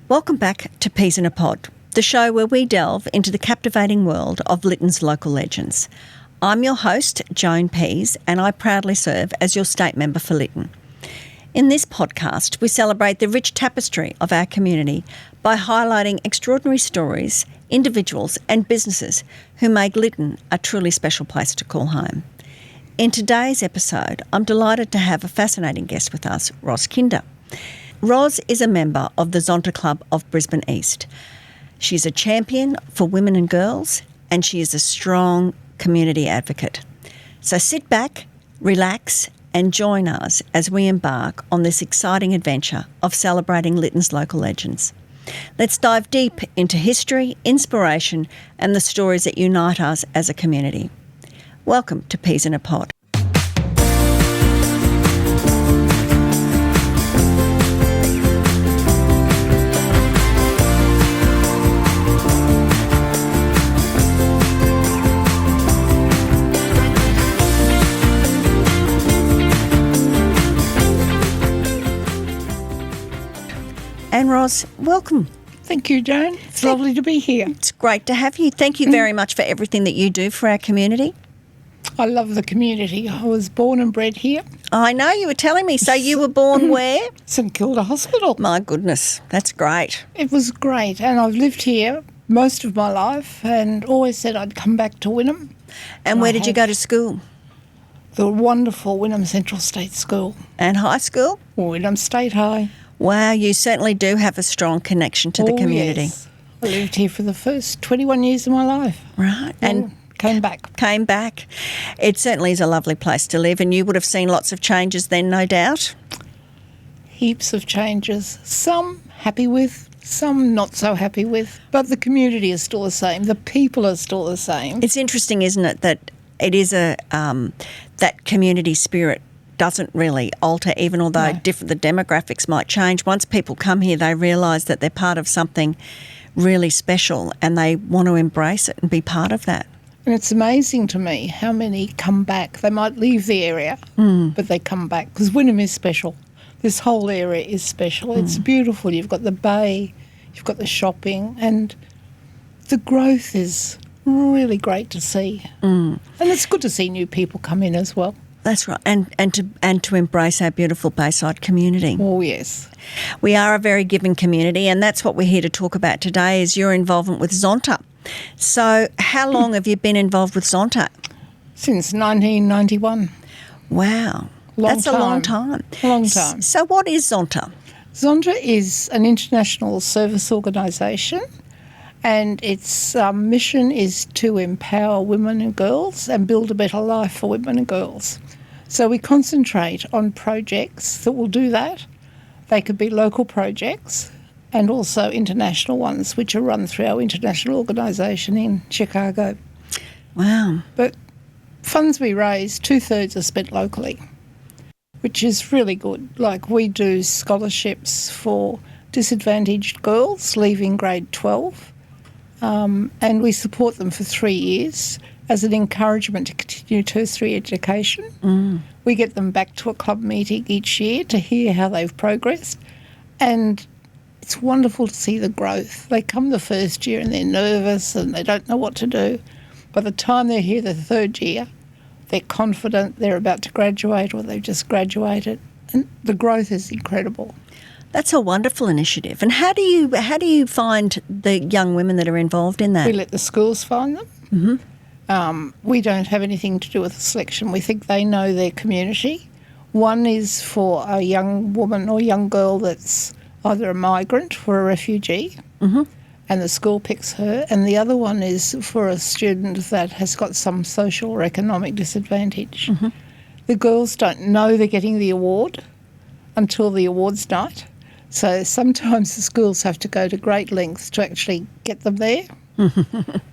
Welcome back to Peas in a Pod, the show where we delve into the captivating world of Lytton's local legends. I'm your host, Joan Pease, and I proudly serve as your state member for Lytton. In this podcast, we celebrate the rich tapestry of our community by highlighting extraordinary stories, individuals and businesses who make Lytton a truly special place to call home. In today's episode, I'm delighted to have a fascinating guest with us, Ros Kinder. Ros is a member of the Zonta Club of Brisbane East. She's a champion for women and girls, and she is a strong community advocate. So sit back, relax, and join us as we embark on this exciting adventure of celebrating Lytton's local legends. Let's dive deep into history, inspiration, and the stories that unite us as a community. Welcome to Peas in a Pod. And Ros, welcome. Thank you, Joan. It's lovely to be here. It's great to have you. Thank you very much for everything that you do for our community. I love the community. I was born and bred here. I know, you were telling me. So you were born where? St Kilda Hospital. My goodness, that's great. It was great, and I've lived here most of my life and always said I'd come back to Wynnum. And where did you go to school? The wonderful Wynnum Central State School. And high school? Wynnum State High. Wow, you certainly do have a strong connection to the community. Yes. I lived here for the first 21 years of my life. Right. And came back. Came back. It certainly is a lovely place to live, and you would have seen lots of changes then, no doubt. Heaps of changes. Some happy with, some not so happy with. But the community is still the same. The people are still the same. It's interesting, isn't it, that it is that community spirit doesn't really alter, even although the demographics might change. Once people come here, they realise that they're part of something really special and they want to embrace it and be part of that. And it's amazing to me how many come back. They might leave the area, but they come back because Wynnum is special. This whole area is special. It's beautiful. You've got the bay, you've got the shopping, and the growth is really great to see. And it's good to see new people come in as well. That's right, and to embrace our beautiful Bayside community. Oh, yes. We are a very giving community, and that's what we're here to talk about today is your involvement with Zonta. So how long have you been involved with Zonta? Since 1991. Wow. That's a long time. Long time. So what is Zonta? Zonta is an international service organisation, and its mission is to empower women and girls and build a better life for women and girls. So we concentrate on projects that will do that. They could be local projects and also international ones, which are run through our international organisation in Chicago. Wow. But funds we raise, 2/3 are spent locally, which is really good. Like we do scholarships for disadvantaged girls leaving grade 12, and we support them for 3 years as an encouragement to continue tertiary education. We get them back to a club meeting each year to hear how they've progressed, and it's wonderful to see the growth. They come the first year and they're nervous and they don't know what to do. By the time they're here the third year, they're confident, they're about to graduate or they've just graduated, and the growth is incredible. That's a wonderful initiative. And how do you find the young women that are involved in that? We let the schools find them. We don't have anything to do with the selection. We think they know their community. One is for a young woman or young girl that's either a migrant or a refugee, and the school picks her. And the other one is for a student that has got some social or economic disadvantage. The girls don't know they're getting the award until the awards night. So sometimes the schools have to go to great lengths to actually get them there.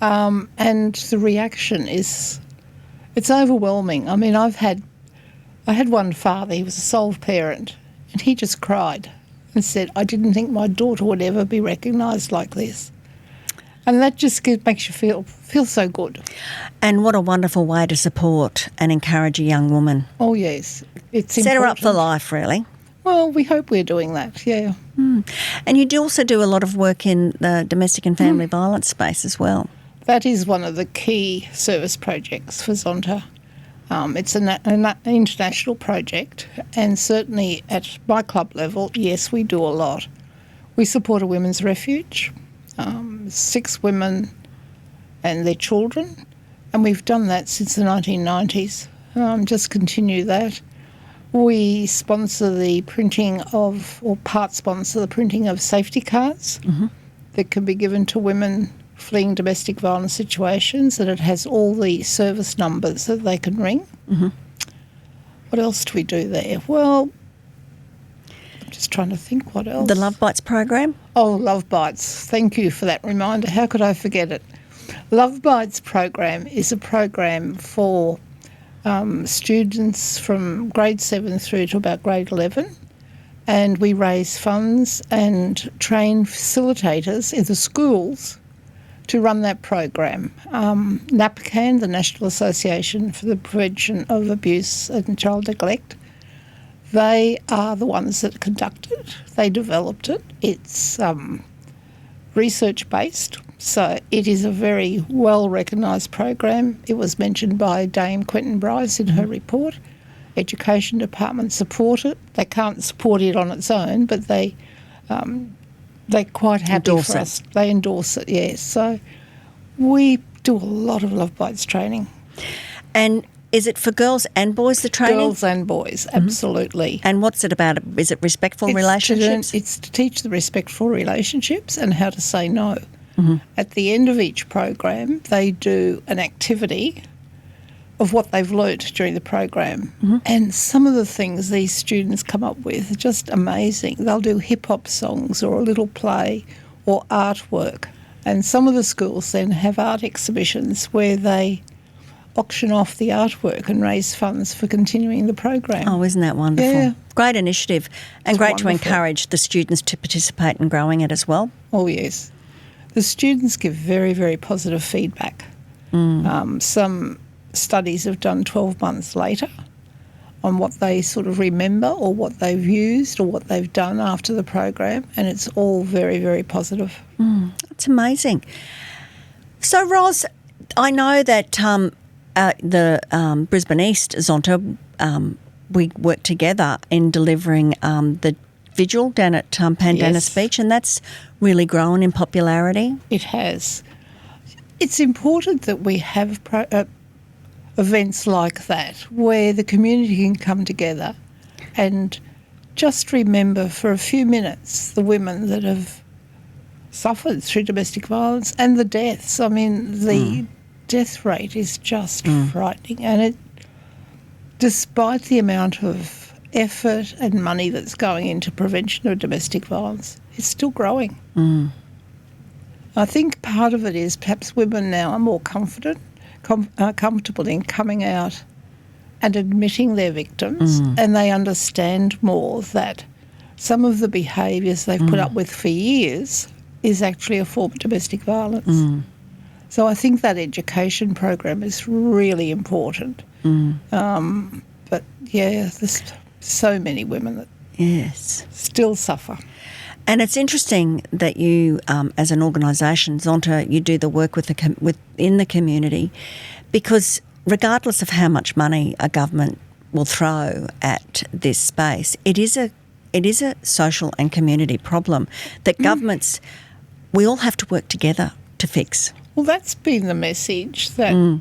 And the reaction is, it's overwhelming. I mean, I had one father, he was a sole parent, and he just cried and said, I didn't think my daughter would ever be recognised like this. And that just makes you feel so good. And what a wonderful way to support and encourage a young woman. Oh, yes. It's Set important. her up for life, really. Well, we hope we're doing that, yeah. And you do also do a lot of work in the domestic and family violence space as well. That is one of the key service projects for Zonta. It's an international project, and certainly at my club level, yes, we do a lot. We support a women's refuge, 6 women and their children, and we've done that since the 1990s. Just continue that. We sponsor the printing of, or part sponsor the printing of safety cards that can be given to women fleeing domestic violence situations, and it has all the service numbers that they can ring. What else do we do there? Well, I'm just trying to think what else. The Love Bites program? Oh, Love Bites. Thank you for that reminder. How could I forget it? Love Bites program is a program for students from grade 7 through to about grade 11, and we raise funds and train facilitators in the schools to run that program. NAPCAN, the National Association for the Prevention of Abuse and Child Neglect, they are the ones that conduct it. They developed it. It's research-based, so it is a very well-recognised program. It was mentioned by Dame Quentin Bryce in her report. Education Department support it. They can't support it on its own, but they're quite happy Endorse for it. us. They endorse it, yes. So we do a lot of Love Bites training. And is it for girls and boys, the training? Girls and boys, absolutely. And what's it about? Is it respectful relationships? It's to teach the respectful relationships and how to say no. At the end of each program, they do an activity of what they've learnt during the program. And some of the things these students come up with are just amazing. They'll do hip-hop songs or a little play or artwork. And some of the schools then have art exhibitions where they auction off the artwork and raise funds for continuing the program. Oh, isn't that wonderful? Yeah. Great initiative, and It's great to wonderful. encourage the students to participate in growing it as well. Oh, yes. The students give very, very positive feedback. Some studies have done 12 months later on what they sort of remember or what they've used or what they've done after the program, and it's all very, very positive. It's amazing. So, Ros, I know that the Brisbane East Zonta, we work together in delivering the vigil down at Pandanus Yes. Beach, and that's really grown in popularity. It has. It's important that we have events like that where the community can come together and just remember for a few minutes the women that have suffered through domestic violence and the deaths. I mean, the death rate is just frightening, and it, despite the amount of effort and money that's going into prevention of domestic violence, it's still growing. I think part of it is perhaps women now are more comfortable in coming out and admitting their victims, and they understand more that some of the behaviours they've put up with for years is actually a form of domestic violence. So I think that education program is really important. But yeah, there's so many women that Yes. still suffer. And it's interesting that you, as an organisation, Zonta, you do the work within the community, because regardless of how much money a government will throw at this space, it is a social and community problem that governments, we all have to work together to fix. Well, that's been the message that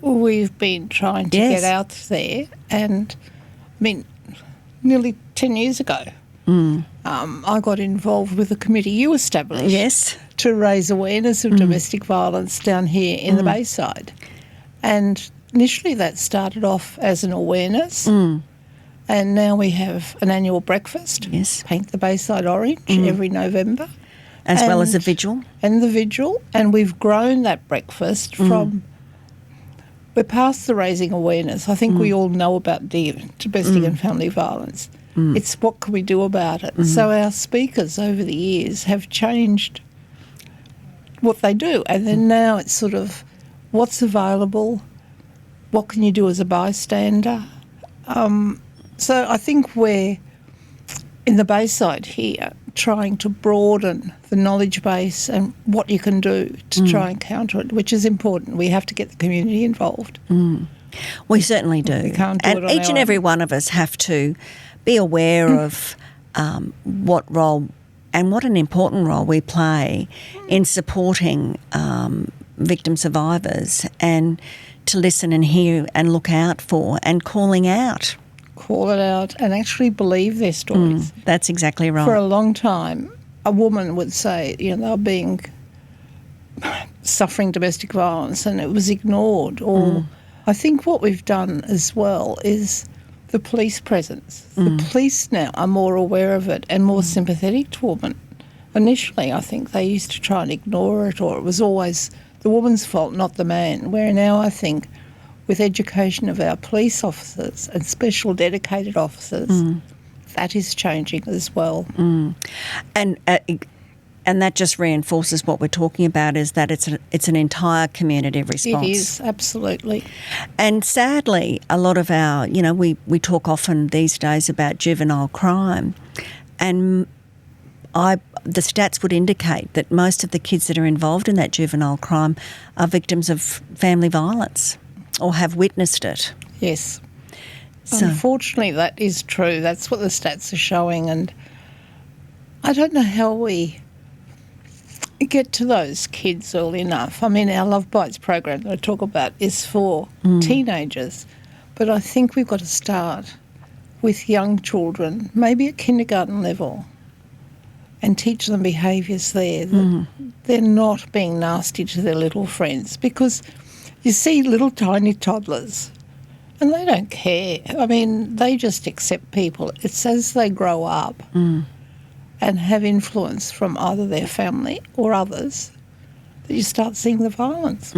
we've been trying to Yes. get out there. And, I mean, nearly 10 years ago, I got involved with a committee you established Yes. to raise awareness of domestic violence down here in the Bayside. And initially that started off as an awareness, and now we have an annual breakfast, Yes. Paint the Bayside Orange, every November. As well as the And- vigil. And the vigil, and we've grown that breakfast from... We're past the raising awareness. I think we all know about domestic and family violence. It's what can we do about it. So our speakers over the years have changed what they do, and then now it's sort of what's available, what can you do as a bystander. So I think we're in the Bayside here, trying to broaden the knowledge base and what you can do to try and counter it, which is important. We have to get the community involved. We certainly do. We can't do and it on each our and every one of us have to be aware of what role and what an important role we play in supporting victim survivors, and to listen and hear and look out for and calling out. Call it out and actually believe their stories. That's exactly right. For a long time, a woman would say, they're suffering domestic violence, and it was ignored. Or I think what we've done as well is the police presence. The police now are more aware of it and more sympathetic to women. Initially, I think they used to try and ignore it, or it was always the woman's fault, not the man, where now I think with education of our police officers and special dedicated officers, that is changing as well. And that just reinforces what we're talking about, is that it's an entire community response. It is, absolutely. And sadly, a lot of our, we talk often these days about juvenile crime, and the stats would indicate that most of the kids that are involved in that juvenile crime are victims of family violence or have witnessed it. Yes. So, unfortunately, that is true. That's what the stats are showing, and I don't know how we get to those kids early enough. I mean, our Love Bites program that I talk about is for teenagers, but I think we've got to start with young children, maybe at kindergarten level, and teach them behaviours there, that they're not being nasty to their little friends, because you see little tiny toddlers and they don't care. I mean, they just accept people. It's as they grow up and have influence from either their family or others that you start seeing the violence.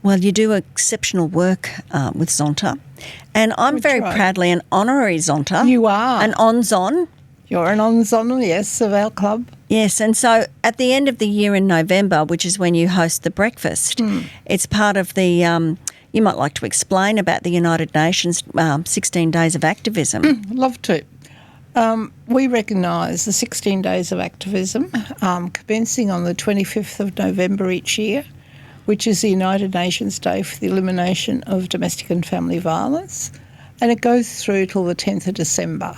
Well, you do exceptional work with Zonta, and I'm very proudly an honorary Zonta. You are. An on-zon. You're an on-zon, yes, of our club. Yes, and so at the end of the year in November, which is when you host the breakfast, it's part of the, you might like to explain about the United Nations 16 Days of Activism. Love to. We recognise the 16 Days of Activism commencing on the 25th of November each year, which is the United Nations Day for the Elimination of Domestic and Family Violence, and it goes through till the 10th of December.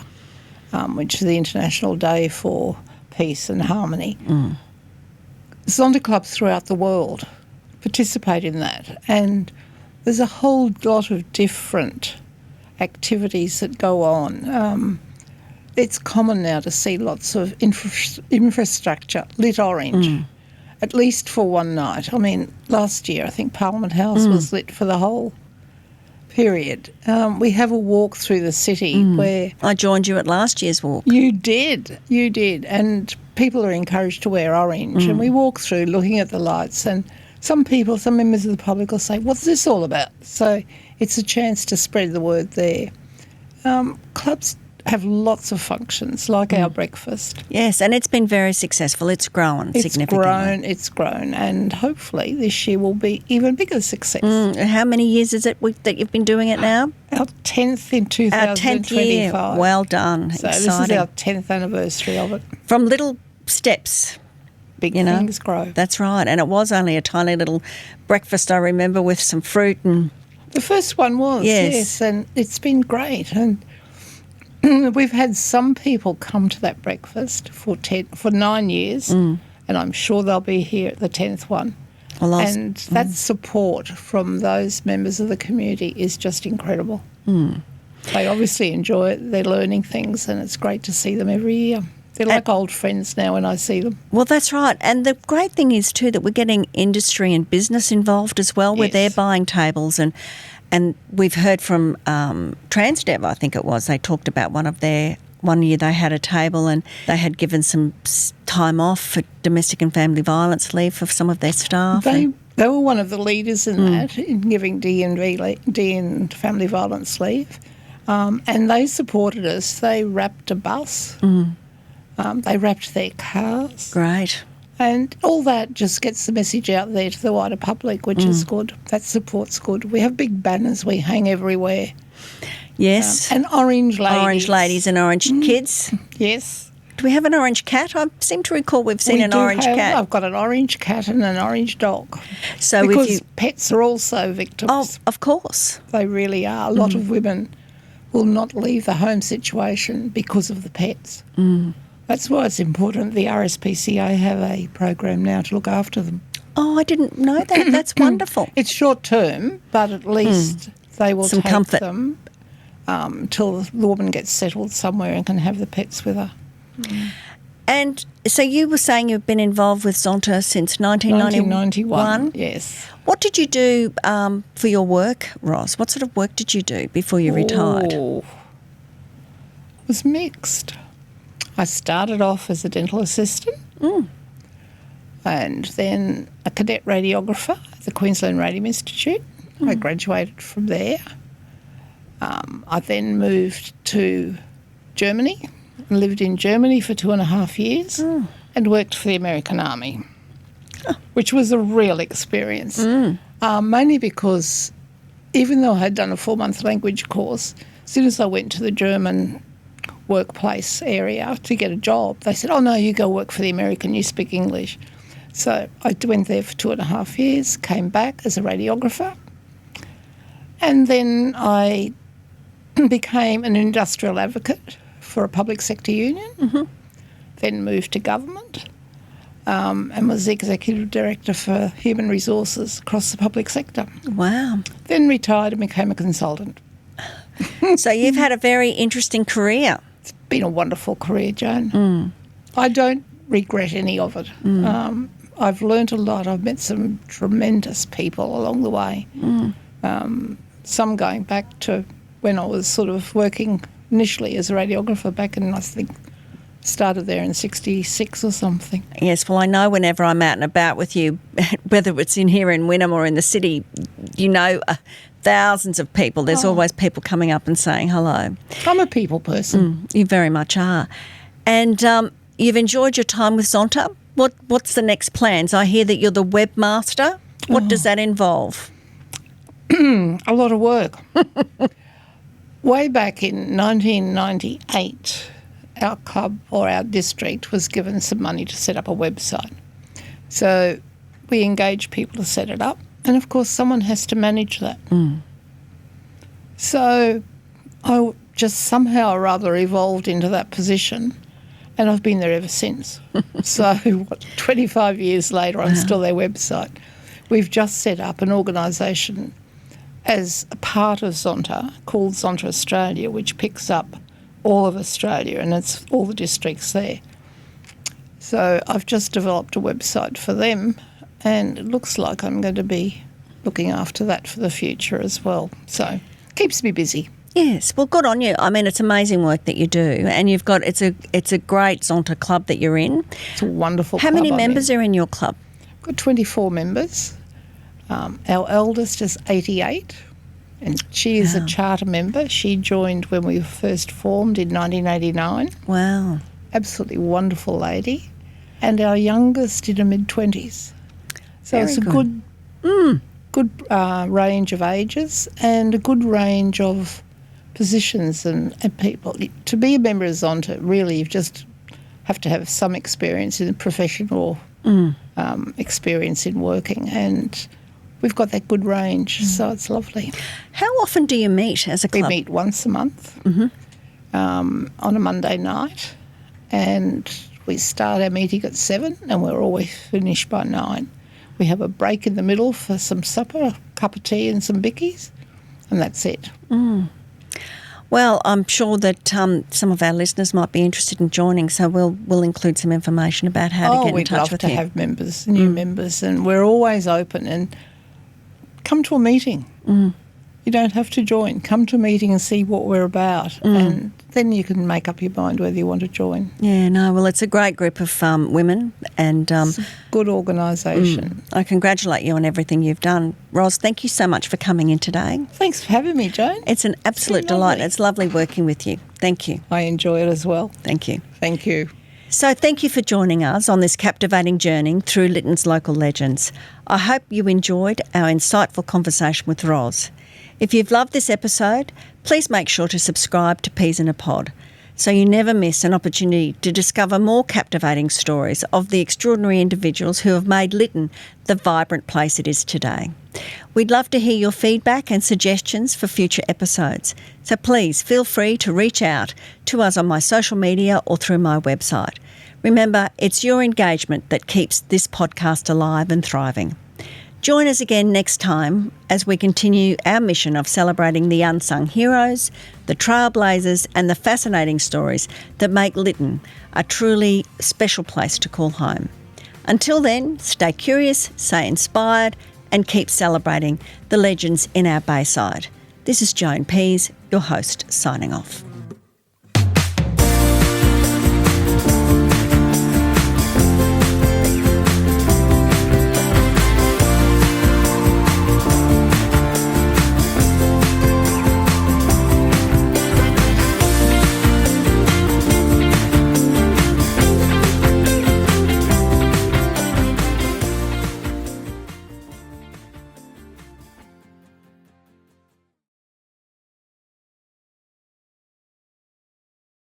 Which is the International Day for Peace and Harmony. Zonta clubs throughout the world participate in that, and there's a whole lot of different activities that go on. It's common now to see lots of infrastructure lit orange, at least for one night. I mean, last year I think Parliament House was lit for the whole period. We have a walk through the city where... I joined you at last year's walk. You did. And people are encouraged to wear orange. And we walk through looking at the lights, and some members of the public will say, what's this all about? So it's a chance to spread the word there. Clubs have lots of functions, like our breakfast. Yes, and it's been very successful. It's grown significantly. It's grown, and hopefully this year will be even bigger success. How many years is it that you've been doing it now? Our 10th in 2025. Our 10th year. Well done. So exciting. This is our 10th anniversary of it. From little steps. Big things grow. That's right, and it was only a tiny little breakfast, I remember, with some fruit and... The first one was, yes, and it's been great, and we've had some people come to that breakfast for 9 years, and I'm sure they'll be here at the 10th one. Well, and that support from those members of the community is just incredible. They obviously enjoy it. They're learning things, and it's great to see them every year. They're like old friends now when I see them. Well, that's right. And the great thing is too that we're getting industry and business involved as well, where they're buying tables, and we've heard from Transdev, I think it was. They talked about one year they had a table and they had given some time off for domestic and family violence leave for some of their staff. They were one of the leaders in that, in giving D and family violence leave. And they supported us. They wrapped a bus. They wrapped their cars. Great. And all that just gets the message out there to the wider public, which is good. That support's good. We have big banners we hang everywhere. Yes. And orange ladies. Orange ladies and orange kids. Yes. Do we have an orange cat? I seem to recall we've seen an orange cat. I've got an orange cat and an orange dog. So because pets are also victims. Oh, of course. They really are. A lot of women will not leave the home situation because of the pets. That's why it's important the RSPCA have a program now to look after them. Oh, I didn't know that. That's wonderful. It's short term, but at least they will Some take comfort. them till the woman gets settled somewhere and can have the pets with her. And so you were saying you've been involved with Zonta since 1991? 1991, yes. What did you do for your work, Ros? What sort of work did you do before you retired? It was mixed. I started off as a dental assistant and then a cadet radiographer at the Queensland Radium Institute. I graduated from there. I then moved to Germany and lived in Germany for 2.5 years and worked for the American Army, which was a real experience, mainly because even though I had done a 4-month language course, as soon as I went to the German workplace area to get a job, they said, oh, no, you go work for the American, you speak English. So I went there for 2.5 years, came back as a radiographer, and then I became an industrial advocate for a public sector union, then moved to government and was the executive director for human resources across the public sector. Wow. Then retired and became a consultant. So you've had a very interesting career. It's been a wonderful career, Joan. I don't regret any of it. I've learnt a lot. I've met some tremendous people along the way. Some going back to when I was sort of working initially as a radiographer back in, I think, started there in 66 or something. Yes, well, I know whenever I'm out and about with you, whether it's in here in Wynnum or in the city, you know, thousands of people. There's always people coming up and saying hello. I'm a people person. You very much are. And you've enjoyed your time with Zonta. What's the next plans? I hear that you're the webmaster. What does that involve? A lot of work. Way back in 1998, our club or our district was given some money to set up a website. So we engaged people to set it up, and of course someone has to manage that. So I just somehow or other evolved into that position, and I've been there ever since. So 25 years later, I'm still their website. We've just set up an organisation as a part of Zonta called Zonta Australia, which picks up all of Australia, and it's all the districts there. So I've just developed a website for them, and it looks like I'm going to be looking after that for the future as well. So keeps me busy. Yes, well, good on you. I mean, it's amazing work that you do, and you've got it's a great Zonta club that you're in. It's a wonderful How club. many members are in your club? I've got 24 members. Our eldest is 88, and she is a charter member. She joined when we were first formed in 1989. Wow. Absolutely wonderful lady. And our youngest in her mid-20s. So Very it's a good range of ages and a good range of positions and people. To be a member of Zonta, really, you just have to have some experience in the profession or experience in working, and we've got that good range, so it's lovely. How often do you meet as a club? We meet once a month on a Monday night, and we start our meeting at 7 and we're always finished by 9. We have a break in the middle for some supper, a cup of tea and some bickies, and that's it. Well, I'm sure that some of our listeners might be interested in joining, so we'll include some information about how to get in touch with you. We'd love to have members, new members, and we're always open. And come to a meeting. You don't have to join. Come to a meeting and see what we're about, and then you can make up your mind whether you want to join. Yeah, no, well, it's a great group of women, and it's a good organisation. I congratulate you on everything you've done. Ros, thank you so much for coming in today. Thanks for having me, Joan. It's an absolute delight. It's lovely working with you. Thank you. I enjoy it as well. Thank you. Thank you. So thank you for joining us on this captivating journey through Lytton's local legends. I hope you enjoyed our insightful conversation with Ros. If you've loved this episode, please make sure to subscribe to Peas in a Pod. so you never miss an opportunity to discover more captivating stories of the extraordinary individuals who have made Lytton the vibrant place it is today. We'd love to hear your feedback and suggestions for future episodes, so please feel free to reach out to us on my social media or through my website. Remember, it's your engagement that keeps this podcast alive and thriving. Join us again next time as we continue our mission of celebrating the unsung heroes, the trailblazers and the fascinating stories that make Lytton a truly special place to call home. Until then, stay curious, stay inspired and keep celebrating the legends in our Bayside. This is Joan Pease, your host, signing off.